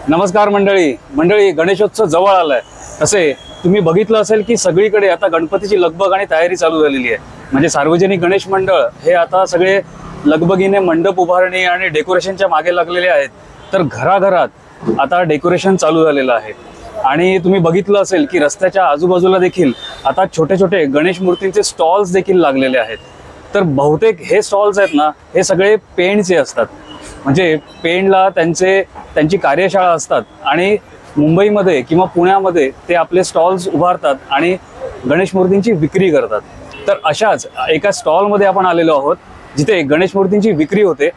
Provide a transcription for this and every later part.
नमस्कार मंडळी, गणेशोत्सव जवळ आलाय। तसे तुम्ही बघितलं असेल की सगळीकडे आता गणपतीची लगबग आणि तयारी चालू झालेली आहे। म्हणजे सार्वजनिक गणेश मंडळ हे आता सगळे लगबगीने मंडप उभारणी आणि डेकोरेशनच्या मागे लागलेले आहेत। तर घराघरात आता डेकोरेशन चालू झालेलं आहे आणि तुम्ही बघितलं असेल की रस्त्याच्या आजूबाजूला देखील आता छोटे छोटे गणेश मूर्तींचे स्टॉल्स देखील लागलेले आहेत। तर बहुतेक हे स्टॉल्स आहेत ना, हे सगळे पेंटचे असतात। म्हणजे पेंटला त्यांची कार्यशाळा असतात आणि मुंबईमध्ये किंवा पुण्यामध्ये ते आपले स्टॉल्स उभारतात आणि गणेश मूर्तींची विक्री करतात। तर अशाच एका स्टॉलमध्ये आपण आलेलो आहोत जिथे गणेश मूर्तींची विक्री होते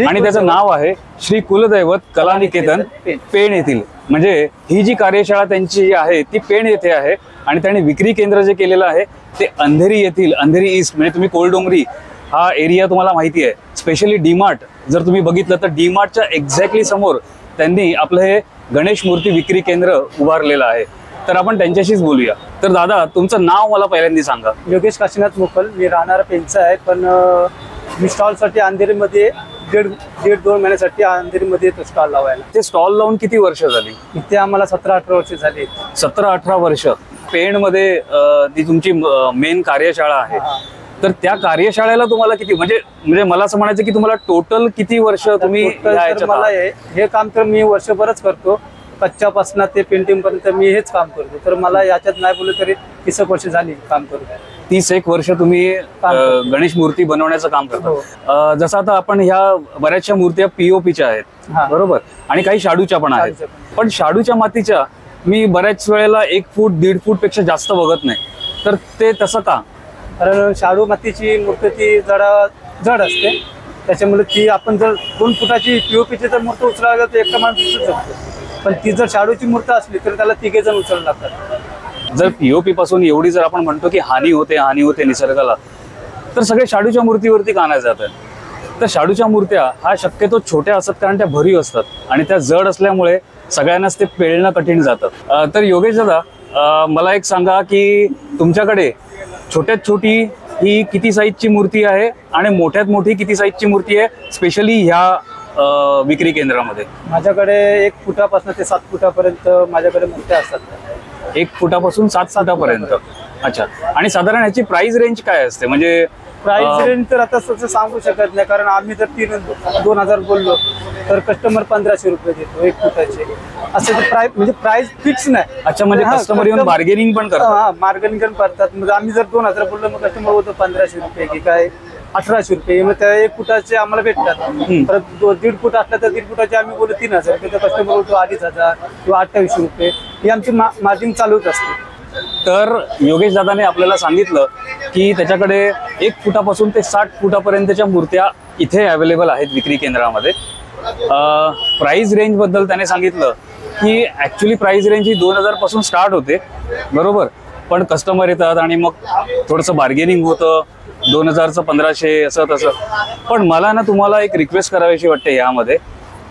आणि त्याचं नाव आहे श्री कुलदैवत कलानिकेतन पेण येथील। म्हणजे ही जी कार्यशाळा त्यांची आहे ती पेण येथे आहे आणि त्यांनी विक्री केंद्र जे केलेलं आहे ते अंधेरी येथील अंधेरी ईस्ट म्हणजे तुम्ही कोलडोंगरी हा एरिया तुम्हाला माहिती आहे। स्पेशली डीमार्ट जर तुम्ही बघितलं तर डीमार्टच्या एक्झॅक्टली समोर त्यांनी आपलं हे गणेश मूर्ती विक्री केंद्र उभारलेलं आहे। तर आपण त्यांच्याशीच बोलूया। तर दादा, तुमचं नाव मला पहिल्यांदा सांगा। योगेश काशीनाथ मोकल, मी राहणारा पेणचा आहे, पण मी स्टॉलसाठी अंधेरीमध्ये दीड 2 महिन्यासाठी अंधेरीमध्ये तो स्टॉल लावायला। ते स्टॉल लावून किती वर्ष झाली? इथे आम्हाला 17-18 वर्ष झाली। 17-18 वर्ष पेणमध्ये ती तुमची मेन कार्यशाळा आहे। तर त्या कार्यशाळेला तुम्हाला किती म्हणजे मला असं म्हणायचं की तुम्हाला टोटल किती वर्ष तुम्ही मला हे काम तर मी वर्षभरच करतो, कच्च्यापासून ते पेंटिंग पर्यंत मी हेच काम करतो। तर मला याच्यात नाही बोललं तरी 30 वर्ष झाली काम करतो। 31 वर्ष तुम्ही गणेश मूर्ती बनवण्याचं काम करता। जसं आता आपण ह्या बऱ्याचशा मूर्त्या पीओपीच्या आहेत, बरोबर, आणि काही शाडूच्या पण आहेत। पण शाडूच्या मातीच्या मी बऱ्याच वेळेला 1 फूट 1.5 फूट पेक्षा जास्त बघत नाही। तर ते तसं का? कारण शाडू मातीची मूर्ती ती जड असते, त्याच्यामुळे ती आपण जर 2 फुटाची पीओपीची जर मूर्ती उचलायला तर एकटा माणूस उचलू शकतो, पण ती जर शाडूची मूर्ती असली तर त्याला 3 जण उचलू लागतात। जर पीओपी पासून एवढी जर आपण म्हणतो की हानी होते निसर्गाला, तर सगळे शाडूच्या मूर्तीवरती का नाही जात आहेत? तर शाडूच्या मूर्त्या हा शक्यतो छोट्या असतात कारण त्या भरीव असतात आणि त्या जड असल्यामुळे सगळ्यांनाच ते पेळणं कठीण जातं। तर योगेश दादा, मला एक सांगा की तुमच्याकडे छोट्यात छोटी ही किती साईजची मूर्ती आहे आणि मोठ्यात मोठी किती साईजची मूर्ती आहे स्पेशली ह्या विक्री केंद्रामध्ये? माझ्याकडे 1 फुटापासून ते 7 फुटापर्यंत माझ्याकडे मूर्त्या असतात। 1 फुटापासून 7 फुटापर्यंत? अच्छा। आणि साधारण ह्याची प्राइस रेंज काय असते? म्हणजे प्राइस रेंज तर आता तसं सांगू शकत नाही, कारण आम्ही जर 2,000 बोललो तर कस्टमर 1500 रुपये देतो 1 फुटाचे। असं म्हणजे प्राइस फिक्स नाही। अच्छा, म्हणजे कस्टमर येऊन बार्गेनिंग पण करतात? हा, बार्गेनिंग पण करतात। म्हणजे आम्ही जर 2000 बोललो मग कस्टमर बोलतो 1500 रुपये की काय 1800 रुपये, मग त्या 1 फुटाचे आम्हाला भेटतात। परत 1.5 फूट असला तर 1.5 फुटाचे आम्ही बोलतो 3000 रुपये, तर कस्टमर बोलतो 2500 किंवा 2800 रुपये, ही आमची मार्जिन चालूच असते। तर योगेश दादाने आपल्याला सांगितलं की त्याच्याकडे 1 फुटापासून ते 60 फुटापर्यंतच्या मूर्त्या इथे अवेलेबल आहेत विक्री केंद्रामध्ये। प्राइस रेंज बद्दल त्याने सांगितलं की ॲक्च्युली प्राइस रेंज ही 2000 पासून स्टार्ट होते, बरोबर, पण कस्टमर येतात आणि मग थोडंसं बार्गेनिंग होतं, 2000चं 1500 असं तसं। पण मला ना तुम्हाला एक रिक्वेस्ट करावीशी वाटते यामध्ये,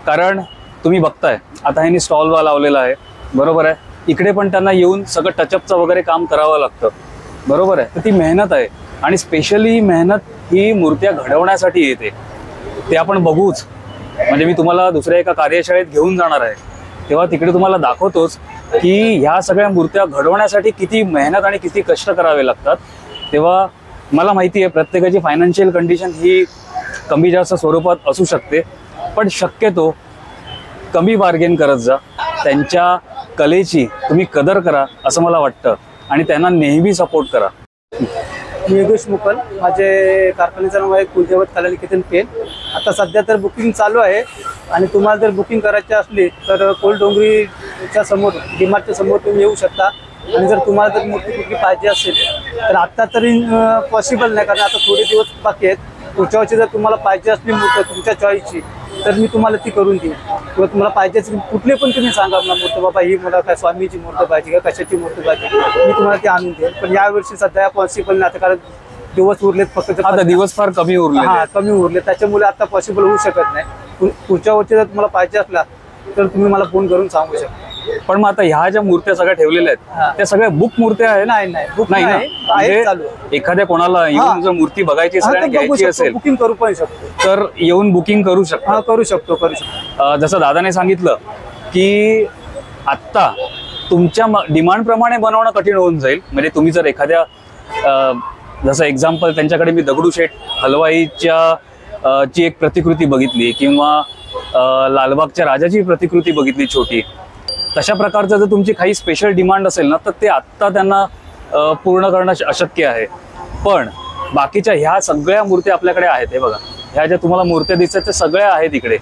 कारण तुम्ही बघताय आता ह्यांनी स्टॉल लावलेला आहे, बरोबर आहे, इकडे पण त्यांना येऊन सगळं टचअपचं वगैरे काम करावं लागतं, बरोबर आहे। तर ती मेहनत आहे आणि स्पेशली मेहनत ही मूर्त्या घडवण्यासाठी येते, ते आपण बघूच। म्हणजे मी तुम्हाला दुसऱ्या एका कार्यशाळेत घेऊन जाणार आहे, तेव्हा तिकडे तुम्हाला दाखवतोच की ह्या सगळ्या मूर्त्या घडवण्यासाठी किती मेहनत आणि किती कष्ट करावे लागतात। तेव्हा मला माहिती आहे प्रत्येकाची फायनान्शियल कंडिशन ही कमी जास्त स्वरूपात असू शकते, पण शक्यतो कमी बार्गेन करत जा, त्यांच्या कलेची तुम्ही कदर करा असं मला वाटतं आणि त्यांना नेहमी सपोर्ट करा। योगेश मोकल, माझे कारखान्याचं नाव आहे कुलदैवत कलानिकेतन पेण। आता सध्या तर बुकिंग चालू आहे आणि तुम्हाला जर बुकिंग करायची असली तर कोलडोंगरीच्या समोर डीमार्टच्या समोर तुम्ही येऊ शकता। आणि जर तुम्हाला जर मूर्ती कुठली पाहिजे असेल तर आत्ता तरी पॉसिबल नाही, कारण आता थोडे दिवस बाकी आहेत। पुढच्या वर्षी जर तुम्हाला पाहिजे असली मूर्ती तुमच्या चॉईसची तर मी तुम्हाला ती करून देईन, किंवा तुम्हाला पाहिजे कुठले पण तुम्ही सांगा ना मूर्ती, बाबा ही मला काय स्वामीची मूर्ती पाहिजे का कशाची मूर्ती पाहिजे, मी तुम्हाला ती आणून देईन। पण यावर्षी सध्या पॉसिबल नाही, कारण दिवस उरलेत फक्त, आता दिवस फार कमी उरले, कमी उरले, त्याच्यामुळे आता पॉसिबल होऊ शकत नाही। पुढच्या वर्षी जर तुम्हाला पाहिजे असला तर तुम्ही मला फोन करून सांगू शकता। पण मग आता ह्या ज्या मूर्त्या सगळ्या ठेवलेल्या आहेत त्या सगळ्या बुक मूर्त्या आहेत? नाही, बुक नाही ना। एखाद्या कोणाला येऊन जर मूर्ती बघायची असेल आणि घ्यायची असेल बुकिंग करू पण शकतो, तर येऊन बुकिंग करू शकतो? करू शकतो। जसं दादाने सांगितलं की आत्ता तुमच्या डिमांडप्रमाणे बनवणं कठीण होऊन जाईल. म्हणजे तुम्ही जर एखाद्या जसं एक्झाम्पल त्यांच्याकडे मी दगडूशेठ हलवाईच्या ची एक प्रतिकृती बघितली किंवा लालबागच्या राजाची प्रतिकृती बघितली छोटी, तशा प्रकारचं जर तुमची काही स्पेशल डिमांड असेल ना तर ते आत्ता त्यांना पूर्ण करणं अशक्य आहे. पण बाकीच्या ह्या सगळ्या मूर्त्या आपल्याकडे आहेत. हे बघा, ह्या ज्या तुम्हाला मूर्त्या दिसतात त्या सगळ्या आहेत इकडे.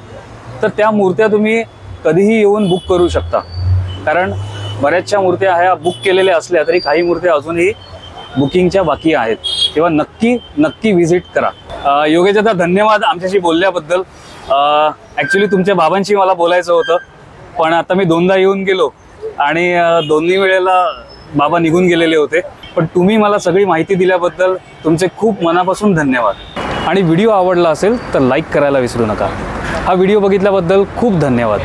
तर त्या मूर्त्या तुम्ही कधीही येऊन बुक करू शकता, कारण बऱ्याचशा मूर्त्या ह्या बुक केलेल्या असल्या तरी काही मूर्त्या अजूनही बुकिंगच्या बाकी आहेत. तेव्हा नक्की व्हिजिट करा. योगेश दादा, धन्यवाद आमच्याशी बोलल्याबद्दल. ॲक्च्युली तुमच्या बाबांशी मला बोलायचं होतं, पण आता मी 2दा येऊन गेलो आणि दोन्ही वेळेला बाबा निघून गेलेले होते. पण तुम्ही मला सगळी माहिती दिल्याबद्दल तुमचे खूप मनापासून धन्यवाद. आणि व्हिडिओ आवडला असेल तर लाईक करायला विसरू नका. हा व्हिडिओ बघितल्याबद्दल खूप धन्यवाद.